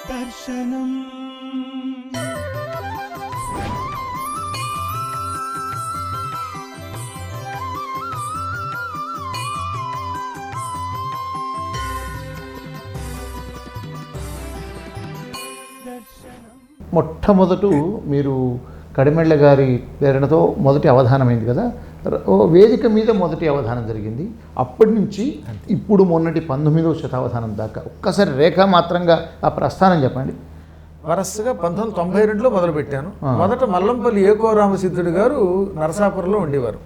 దర్శనం మొట్టమొదట మీరు కడిమెళ్ళ గారి ప్రేరణతో మొదటి అవధానమైంది కదా, వేదిక మీద మొదటి అవధానం జరిగింది. అప్పటి నుంచి ఇప్పుడు మొన్నటి 19వ శతావధానం దాకా ఒక్కసారి రేఖామాత్రంగా ఆ ప్రస్థానం చెప్పండి. వరసగా 1992లో మొదలుపెట్టాను. మొదట మల్లంపల్లి ఏకోరామసిద్ధుడు గారు నరసాపురంలో ఉండేవారు.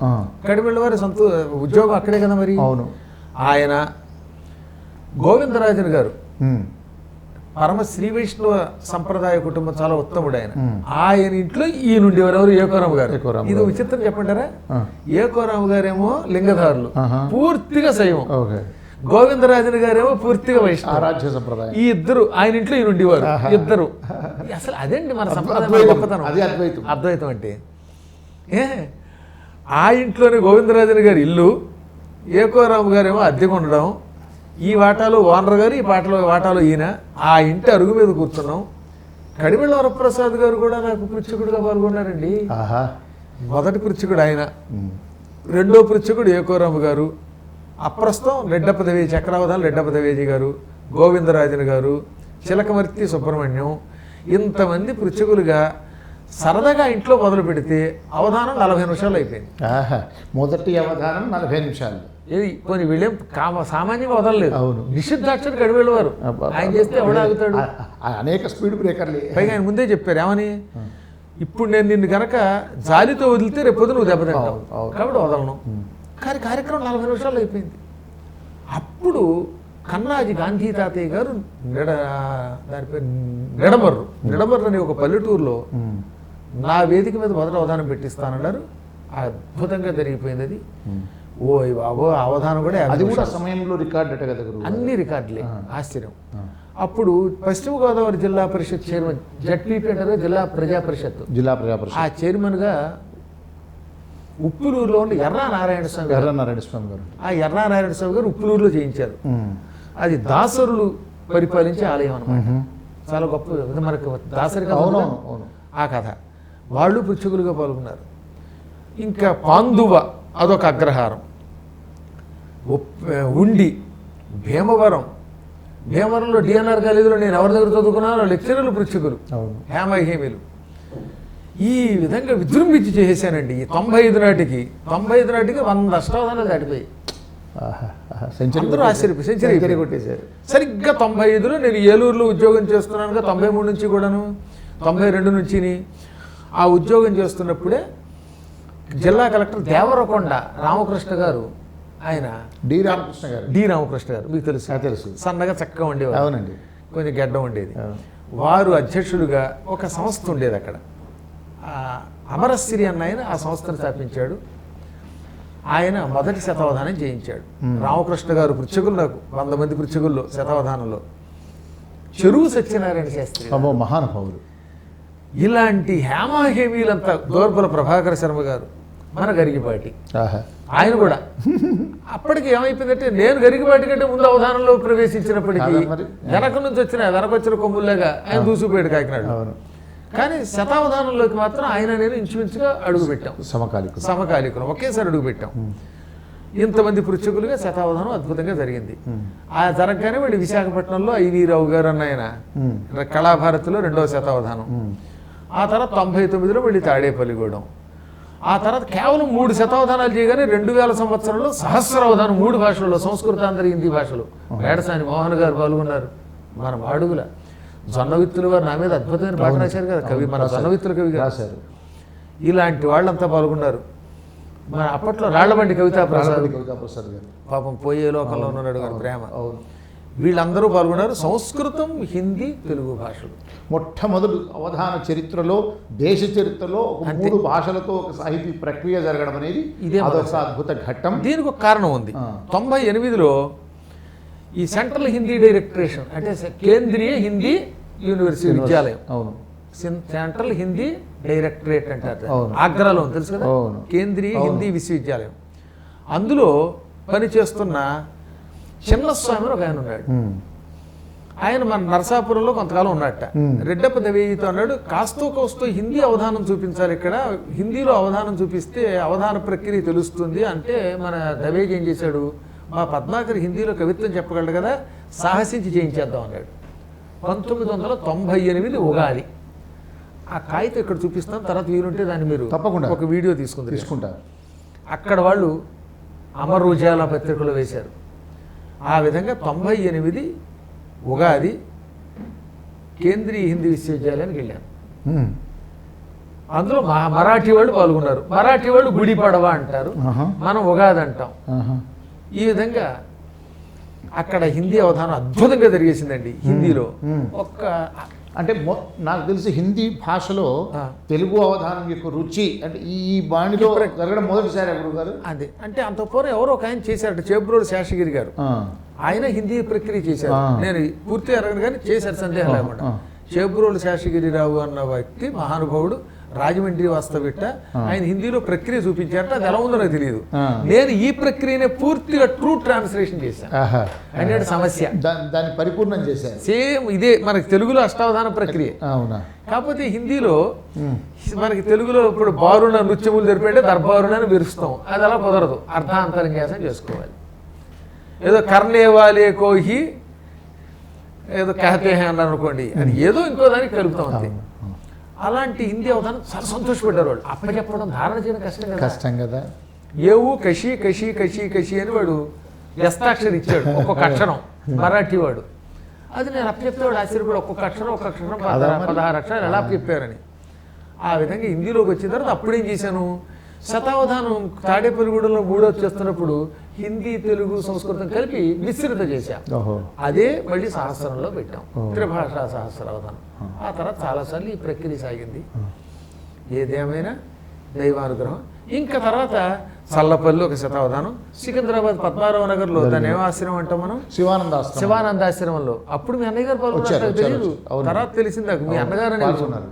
కడిమెళ్ళ వారి సొంత ఉద్యోగం అక్కడే కదా మరి. అవును. ఆయన గోవిందరాజన్ గారు పరమ శ్రీ వైష్ణవ సంప్రదాయ కుటుంబం, చాలా ఉత్తముడు ఆయన. ఆయన ఇంట్లో ఈయన ఉండేవారు. ఎవరు? ఏకోరామ గారు. ఇది విచిత్రం చెప్పంటారా? ఏకోరామ గారేమో లింగధారులు, పూర్తిగా శైవం. గోవిందరాజన్ గారేమో పూర్తిగా వైష్ణవ ఆరాధ్య సంప్రదాయం. ఈ ఇద్దరు ఆయన ఇంట్లో ఈయన ఉండేవారు. ఇద్దరు అసలు అదేంటి మన సంప్రదాయం గొప్పతనం. అద్వైతం అంటే ఆ ఇంట్లోనే గోవిందరాజన్ గారి ఇల్లు, ఏకోరామ గారేమో అద్దెకు ఉండడం, ఈ వాటాలో ఓనర్ గారు, ఈ వాటాలో ఈయన. ఆ ఇంటి అరుగు మీద కూర్చున్నాం. కడిమెళ్ళ వరప్రసాద్ గారు కూడా నాకు పృచ్ఛకుడుగా పాల్గొన్నారండి. మొదటి పృచ్ఛకుడు ఆయన, రెండో పృచ్ఛకుడు ఏకోరామ గారు, అప్రస్తుతం రెడ్డపదవి చక్రావధానం రెడ్డపదవేజీ గారు, గోవిందరాజన్ గారు, చిలకమర్తి సుబ్రహ్మణ్యం, ఇంతమంది పృచ్ఛకులుగా సరదాగా ఇంట్లో మొదలు పెడితే అవధానం 40 నిమిషాలు అయిపోయింది. మొదటి అవధానం 40 నిమిషాలు. ఏది కొన్ని వీళ్ళేం సామాన్యంగా వదలలేదు. అవును, నిషిద్ధాక్షరి కడివెళ్ళవారు. ఆయన చేస్తే ఎవడాగుతాడు? అనేక స్పీడ్ బ్రేకర్లు. పైగా ఆయన ముందే చెప్పారు ఏమని, ఇప్పుడు నేను నిన్ను కనుక జాలితో వదిలితే రేపు నువ్వు దెబ్బతింటావు కాబట్టి వదలను. కానీ కార్యక్రమం 40 నిమిషాలు అయిపోయింది. అప్పుడు కన్నాజీ గాంధీ తాతయ్య గారు దాని పేరు నిడమర్రు అనే ఒక పల్లెటూరులో నా వేదిక మీద మొదటి అవధానం పెట్టిస్తానన్నారు. అద్భుతంగా జరిగిపోయింది అది. ఓ బాబో, అవధానం కూడా అది కూడా సమయంలో రికార్డు అట కదా, అన్ని రికార్డులే. ఆశ్చర్యం. అప్పుడు పశ్చిమ గోదావరి జిల్లా పరిషత్ చైర్మన్, జడ్పీపీ అంటారు, జిల్లా ప్రజా పరిషత్, ఆ చైర్మన్గా ఉప్పులూరులో ఉండి ఎర్రానారాయణ స్వామి గారు, ఆ ఎర్రానారాయణ స్వామి గారు ఉప్పులూరులో చేయించారు. అది దాసరులు పరిపాలించే ఆలయం అన్నమాట. చాలా గొప్ప మనకు దాసరి కథ ఆ కథ. వాళ్ళు పృచ్ఛకులుగా పాల్గొన్నారు. ఇంకా పాందువ అదొక అగ్రహారం, ఉండి భీమవరంలో డిఎన్ఆర్ కాలేజీలో నేను ఎవరి దగ్గర చదువుకున్నానో లెక్చరర్లు పృచ్ఛకులు, హేమహేమిలు. ఈ విధంగా విజృంభించి చేసేసానండి. ఈ 95 నాటికి 100 అష్టావధానాలు దాటిపోయి అందరూ ఆశ్చర్యపోయి సెంచరీ కొట్టేశారు. సరిగ్గా 95లో నేను ఏలూరులో ఉద్యోగం చేస్తున్నానుగా, 93 నుంచి కూడాను, 92 నుంచి ఆ ఉద్యోగం చేస్తున్నప్పుడే జిల్లా కలెక్టర్ దేవరకొండ రామకృష్ణ గారు, ఆయన డి రామకృష్ణ గారు మీకు తెలుసు, సన్నగా చక్కగా ఉండేవారు. అవునండి, కొంచెం గడ్డం ఉండేది. వారు అధ్యక్షులుగా ఒక సంస్థ ఉండేది అక్కడ, అమరశ్రీ అన్న ఆయన ఆ సంస్థను స్థాపించాడు. ఆయన మొదటి శతావధానం చేయించాడు. రామకృష్ణ గారు పృచ్ఛకులు, నాకు 100 మంది పృచ్ఛకుల్లో శతావధానంలో చెరువు సత్యనారాయణ శాస్త్రి, మహానుభావులు, ఇలాంటి హేమహేమీలంతా, దోర్బల ప్రభాకర శర్మ గారు, మన గరిగిపాటి ఆయన కూడా. అప్పటికి ఏమైపోయిందంటే నేను గరిగిపాటి కంటే ముందు అవధానంలో ప్రవేశించినప్పటికీ వెనకొచ్చిన కొమ్ముల్లాగా ఆయన దూసుకుపోయాడు కాకినాడ. కానీ శతావధానంలోకి మాత్రం ఆయన నేను ఇంచుమించుగా అడుగు పెట్టాం, సమకాలికం ఒకేసారి అడుగు పెట్టాం. ఇంతమంది పృచ్ఛకులుగా శతావధానం అద్భుతంగా జరిగింది. ఆ జరగగానే వాళ్ళు విశాఖపట్నంలో ఐవి రావు గారు అన్న ఆయన కళాభారతిలో 2వ శతావధానం. ఆ తర్వాత 99లో మళ్ళీ తాడేపల్లిగూడెం. ఆ తర్వాత కేవలం 3 శతావధానాలు చేయగానే 2000 సంవత్సరంలో సహస్రావధానం 3 భాషల్లో, సంస్కృతాంధ్ర హిందీ భాషలో. వేడసాని మోహన్ గారు పాల్గొన్నారు. మన మాడుగుల జొన్నవిత్తులు వారు నా మీద అద్భుతమైన పాట రాశారు కదా, కవి, మన జొన్నవిత్తుల కవి రాశారు. ఇలాంటి వాళ్ళంతా పాల్గొన్నారు. మన అప్పట్లో రాళ్లబండి కవితా ప్రసాద్ గారు, పాపం పోయే లోకంలో ఉన్నాడు గారు, ప్రేమ, వీళ్ళందరూ పాల్గొన్నారు. సంస్కృతం, హిందీ, తెలుగు భాషలు. మొట్టమొదటి అవధాన చరిత్రలో, దేశ చరిత్రలో 3 భాషలతో ఒక సాహితీ ప్రక్రియ జరగడం అనేది ఇదే అదొక అద్భుత ఘట్టం. దీనికి ఒక కారణం ఉంది. 98లో ఈ సెంట్రల్ హిందీ డైరెక్టరేషన్ అంటే కేంద్రీయ హిందీ యూనివర్సిటీ విద్యాలయం, సెంట్రల్ హిందీ డైరెక్టరేట్ అంటారు, ఆగ్రాలో తెలుసు కదా, కేంద్రీయ హిందీ విశ్వవిద్యాలయం. అందులో పనిచేస్తున్న చిన్నస్వామి ఒక ఆయన ఉన్నాడు. ఆయన మన నరసాపురంలో కొంతకాలం ఉన్నట్ట. రెడ్డప్ప దవేయితో అన్నాడు, కాస్తో కోస్తో హిందీ అవధానం చూపించాలి, ఇక్కడ హిందీలో అవధానం చూపిస్తే అవధాన ప్రక్రియ తెలుస్తుంది అంటే మన దవేగి ఏం చేశాడు, మా పద్మాకర్ హిందీలో కవిత్వం చెప్పగలడు కదా, సాహసించి చేయించేద్దాం అన్నాడు. 1998 ఉగాది. ఆ కాగితం ఇక్కడ చూపిస్తాం, తర్వాత వీలుంటే దాన్ని మీరు తప్పకుండా ఒక వీడియో తీసుకుంటారు. అక్కడ వాళ్ళు అమర్ ఉజాలా పత్రికలో వేశారు. ఆ విధంగా 98 ఉగాది కేంద్రీయ హిందీ విశ్వవిద్యాలయానికి వెళ్ళాను. అందులో మరాఠీ వాళ్ళు పాల్గొన్నారు. మరాఠీ వాళ్ళు గుడి పడవ అంటారు, మనం ఉగాది అంటాం. ఈ విధంగా అక్కడ హిందీ అవధానం అద్భుతంగా జరిగేసిందండి. హిందీలో అంటే నాకు తెలిసి హిందీ భాషలో తెలుగు అవధానం యొక్క రుచి అంటే ఈ బాణిలో జరగడం మొదటిసారి గురువు గారు. అదే అంటే అంత పూర్వం ఎవరో ఒక ఆయన చేశారట, చేబ్రోలు శేషగిరి గారు. ఆయన హిందీ ప్రక్రియ చేశారు. నేను పూర్తిగా అడగను కానీ చేశారు, సందేహం లేకుండా. చేబ్రోలు శేషగిరిరావు అన్న వ్యక్తి మహానుభావుడు, రాజమండ్రి వాస్తవిట్ట. ఆయన హిందీలో ప్రక్రియ చూపించారట, అది ఎలా ఉందో నాకు తెలియదు. నేను ఈ ప్రక్రియనే పూర్తిగా ట్రూ ట్రాన్స్లేషన్ చేశాను. అంటే సమస్య దాన్ని పరిపూర్ణం చేశాను. సేమ్ ఇదే మనకి తెలుగులో అష్టావధాన ప్రక్రియ. అవునా? కాకపోతే హిందీలో మనకి తెలుగులో ఇప్పుడు బారుణ నృత్యములు జరిపేటే దర్బారుణని విరుస్తాం, అది అలా కుదరదు, అర్థాంతరంగాసం చేసుకోవాలి. ఏదో కర్నేవాలే కోహి ఏదో కహతే అన్నారు అనుకోండి, అది ఏదో ఇంకో దానికి కలుపుతాం అంతే. అలాంటి హిందీ అవధానం చాలా సంతోషపడ్డారు వాళ్ళు. అప్పచెప్పడం ధారణ చేయడం కష్టం కదా. ఏవు కషి కషి కషి కషి అని వాడు వ్యస్తాక్షరం ఇచ్చాడు, ఒక్కొక్క అక్షరం మరాఠీ వాడు. అది నేను అప్పచెప్తేవాడు ఆశ్చర్యపడి ఒక్కొక్క అక్షరం 16 అక్షరాలు ఎలా చెప్పారని. ఆ విధంగా హిందీలోకి వచ్చిన తర్వాత అప్పుడేం చేశాను, శతావధానం తాడేపల్లిగూడెంలో 3వ చేస్తున్నప్పుడు హిందీ తెలుగు సంస్కృతం కలిపి మిశ్రిత చేశాం. అదే మళ్ళీ సహస్రంలో పెట్టాం, త్రిభాషా సహస్రావధానం. ఆ తర్వాత చాలాసార్లు ఈ ప్రక్రియ సాగింది. ఏదేమైనా దైవానుగ్రహం. ఇంకా తర్వాత చల్లపల్లి ఒక శతావధానం, సికింద్రాబాద్ పద్మారావు నగర్లో దాని ఏమాశ్రమం అంటాం మనం, శివానందాశ్రమంలో. అప్పుడు మీ అన్నయ్య గారు పాల్గొన్నారు, తెలియదు. తర్వాత తెలిసింది నాకు మీ అన్నగారు పాల్గొన్నారు.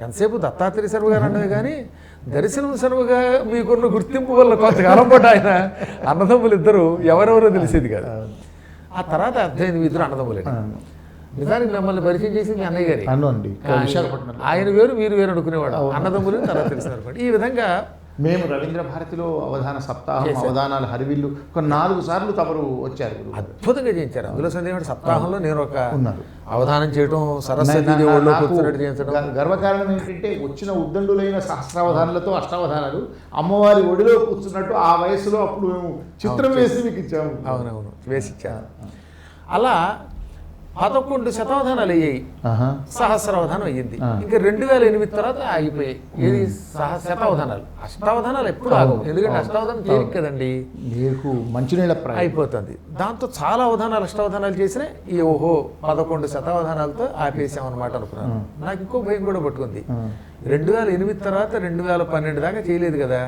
ఎంతసేపు దత్తాత్రేయ శర్మ గారు అన్నది కానీ దర్శనం శర్మగా మీకున్న గుర్తింపు వల్ల కొంతకాలం పాటు ఆయన అన్నదమ్ములు ఇద్దరు ఎవరెవరో తెలిసేది కాదు. ఆ తర్వాత అర్థమైంది ఇద్దరు అన్నదమ్ములే. నిజానికి మిమ్మల్ని పరిచయం చేసింది అన్నయ్య గారి. ఆయన వేరు మీరు వేరు అనుకునేవాడు, అన్నదమ్ములు తర్వాత తెలిసింది అనుకోండి. ఈ విధంగా మేము రవీంద్ర భారతిలో అవధాన సప్తాహం, అవధానాలు, హరివిల్లు ఒక 4 సార్లు తమరు వచ్చారు, అద్భుతంగా చేయించారు. అందులో సందేహం సప్తాహంలో నేను ఒక అవధానం చేయడం, సరస్వతి దేవుళ్ళలో కూర్చున్నట్టు చేయించడం. గర్వకారణం ఏంటంటే వచ్చిన ఉద్దండులైన సహస్రావధానాలతో అష్టావధానాలు అమ్మవారి ఒడిలో కూర్చున్నట్టు ఆ వయసులో అప్పుడు మేము చిత్రం వేసి మీకు ఇచ్చాము. అవునవును, వేసి ఇచ్చాను. అలా 11 శతావధానాలు అయ్యాయి, సహస్రావధానం అయ్యింది. ఇంకా 2008 తర్వాత ఆగిపోయాయి. ఇది శతావధానాలు. అష్టావధానాలు ఎప్పుడు ఆగవు, ఎందుకంటే అష్టావధానం తేలిక కదండి, మీకు మంచినీళ్ళ అయిపోతుంది. దాంతో చాలా అవధానాలు అష్టావధానాలు చేసినాయి. ఈ 11 శతావధానాలతో ఆపేసామన్నమాట అనుకున్నాను. నాకు ఇంకో భయం కూడా పట్టుకుంది, 2008 తర్వాత 2012 దాకా చేయలేదు కదా.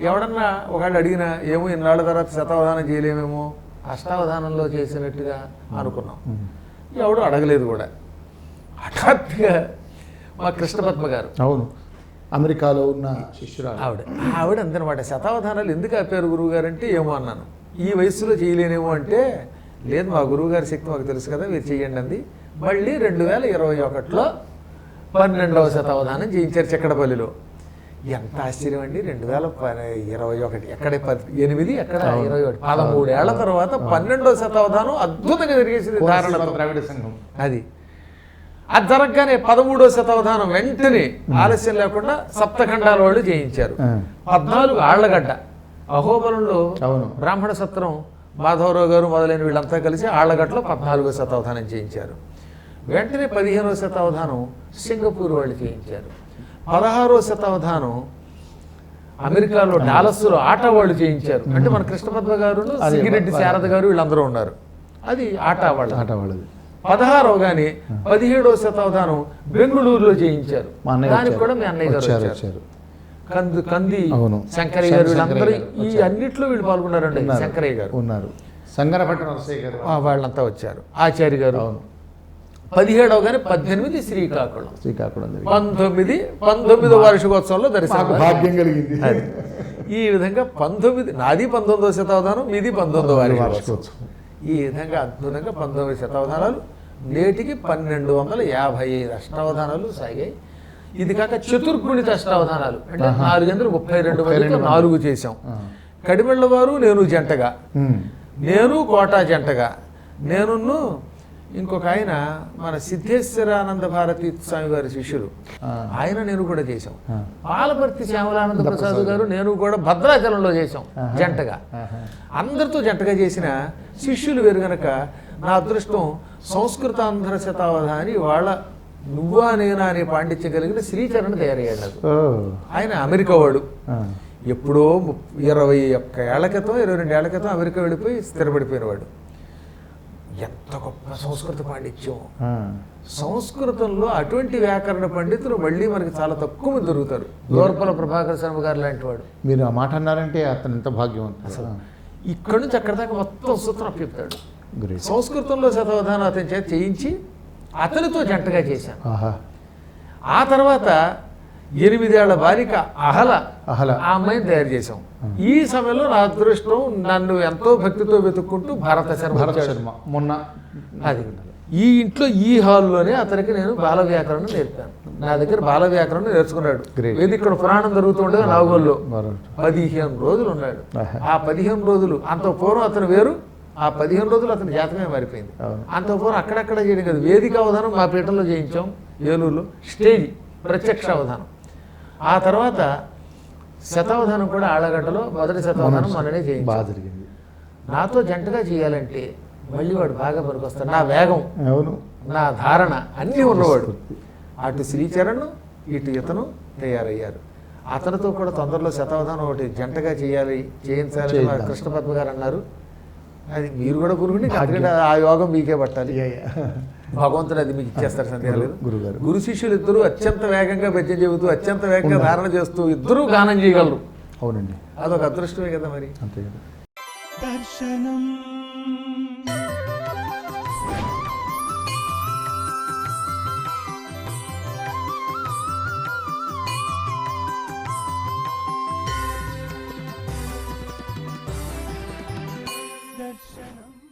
ఎవడన్నా ఒకళ్ళు అడిగినా ఏమో ఇన్నాళ్ళ తర్వాత శతావధానం చేయలేమేమో, అష్టావధానంలో చేసినట్టుగా అనుకున్నాం. ఎవడు అడగలేదు కూడా. హఠాత్తుగా మా కృష్ణపద్మ గారు, అవును, అమెరికాలో ఉన్న శిష్యురాలు ఆవిడ అందనమాట, శతావధానాలు ఎందుకు ఆపారు గురువు గారు అంటే ఏమో అన్నాను. ఈ వయసులో చేయలేనేమో అంటే, లేదు మా గురువు గారి శక్తి మాకు తెలుసు కదా, మీరు చెయ్యండి అంది. మళ్ళీ 2021లో 12వ శతావధానం చేయించారు చక్కడపల్లిలో. ఎంత ఆశ్చర్యం అండి, 2021 ఎక్కడ 8 ఎక్కడ 21, 13 ఏళ్ల తర్వాత 12వ శతావధానం అద్భుతంగా జరిగేసింది ద్రావిడ సంఘం. అది జరగగానే 13వ శతావధానం వెంటనే ఆలస్యం లేకుండా సప్తఖండాల వాళ్ళు చేయించారు. 14 ఆళ్లగడ్డ అహోబలంలో బ్రాహ్మణ సత్రం మాధవరావు గారు మొదలైన వీళ్ళంతా కలిసి ఆళ్లగడ్డలో 14వ శతావధానం చేయించారు. వెంటనే 15వ శతావధానం సింగపూర్ వాళ్ళు చేయించారు. 16వ శతావధానం అమెరికాలో డాలస్లో ఆటా వాళ్ళు చేయించారు. అంటే మన కృష్ణపద్మ గారు, సింగిరెడ్డి శారద గారు వీళ్ళందరూ ఉన్నారు. అది ఆటా వాళ్ళది. 16వ కానీ 17వ శతావధానం బెంగళూరులో చేయించారు. దానికి కూడా మీ అన్నయ్య గారు వచ్చారు. కంది శంకరయ్య గారు వీళ్ళందరూ ఈ అన్నిట్లో వీళ్ళు పాల్గొన్నారండి. శంకరయ్య గారు ఉన్నారు, సంగరపట్నం నరసయ్య గారు వాళ్ళంతా వచ్చారు, ఆచార్య గారు. 17వ కానీ 18 శ్రీకాకుళం 19వ వార్షికోత్సవంలో దర్శనం భాగ్యం కలిగింది. ఈ విధంగా 19 నాది 19వ శతావధానం, మీది 19వ వార్షికోత్సవం. ఈ విధంగా అద్భుతంగా 19 శతావధానాలు నేటికి 1255 అష్టావధానాలు సాగాయి. ఇది కాక చతుర్గుణిత అష్టావధానాలు అంటే 432 మందితో 4 చేశాం. కడిమెళ్ళ వారు నేను జంటగా, నేను కోటా జంటగా, నేనున్ను ఇంకొక ఆయన మన సిద్ధేశ్వరానంద భారతీ స్వామి వారి శిష్యులు, ఆయన నేను కూడా చేశాం. పాలపర్తి శ్యామలానంద ప్రసాద్ గారు నేను కూడా భద్రాచలంలో చేశాం జంటగా. అందరితో జంటగా చేసిన శిష్యులు వేరు గనక నా అదృష్టం సంస్కృతాంధ్ర శతావధాని వాళ్ళ నువ్వా నేనా అనే పాండిత్యం కలిగిన శ్రీచరణ్ తయారయ్యాడు నాకు. ఆయన అమెరికా వాడు. ఎప్పుడో 21 ఏళ్ల క్రితం 22 ఏళ్ల క్రితం అమెరికా వెళ్ళిపోయి స్థిరపడిపోయినవాడు. ఎంత గొప్ప సంస్కృత పాండిత్యం. సంస్కృతంలో అటువంటి వ్యాకరణ పండితులు మళ్ళీ మనకి చాలా తక్కువ మంది దొరుకుతారు. దూర్పల ప్రభాకర శర్మ గారు లాంటి వాడు. మీరు ఆ మాట అన్నారంటే అతను ఎంత భాగ్యవంతుడు. అసలు ఇక్కడి నుంచి అక్కడ దాకా మొత్తం సూత్రం చెప్తాడు. సంస్కృతంలో శతావధానం అతని చేత చేయించి అతనితో జంటగా చేశాను. ఆ తర్వాత 8 ఏళ్ల బాలిక అహల ఆ అమ్మాయిని తయారు చేశాం. ఈ సమయంలో నా అదృష్టం నన్ను ఎంతో భక్తితో వెతుక్కుంటూ భరత శర్మ మొన్న అది ఈ ఇంట్లో ఈ హాల్లోనే అతనికి నేను బాల వ్యాకరణం నేర్పాను. నా దగ్గర బాల వ్యాకరణం నేర్చుకున్నాడు. ఇది ఇక్కడ పురాణం జరుగుతుండగా నాగోల్లో 15 రోజులు ఉన్నాడు. ఆ 15 రోజులు అంత పూర్వం అతను వేరు, ఆ 15 రోజులు అతని జాతకమే మారిపోయింది. అంత పూర్వం అక్కడక్కడ చేయడం కాదు, వేదిక అవధానం మా పీఠంలో చేయించాం ఏలూరులో, స్టేజ్ ప్రత్యక్ష అవధానం. ఆ తర్వాత శతావధానం కూడా ఆళ్ళగడ్డలో మొదటి శతావధానం మననే చేయించాం. నాతో జంటగా చేయాలంటే మళ్ళీ వాడు బాగా పనికొస్తాడు. నా వేగం, నా ధారణ అన్నీ ఉన్నవాడు. అటు శ్రీచరణ్ ఇటు ఇతను తయారయ్యారు. అతనితో కూడా తొందరలో శతావధానం ఒకటి జంటగా చేయించాలని మా కృష్ణ పద్మ గారు అన్నారు. అది మీరు కూడా గురువుని ఆ యోగం మీకే పట్టాలి. భగవంతుడు అది మీకు ఇచ్చేస్తారు, సందేహం లేదు. గురు శిష్యులు ఇద్దరు అత్యంత వేగంగా భజన చెబుతూ అత్యంత వేగంగా ధారణ చేస్తూ ఇద్దరూ గానం చేయగలరు. అవునండి, అదొక అదృష్టమే కదా మరి. అంతే కదా. దర్శనం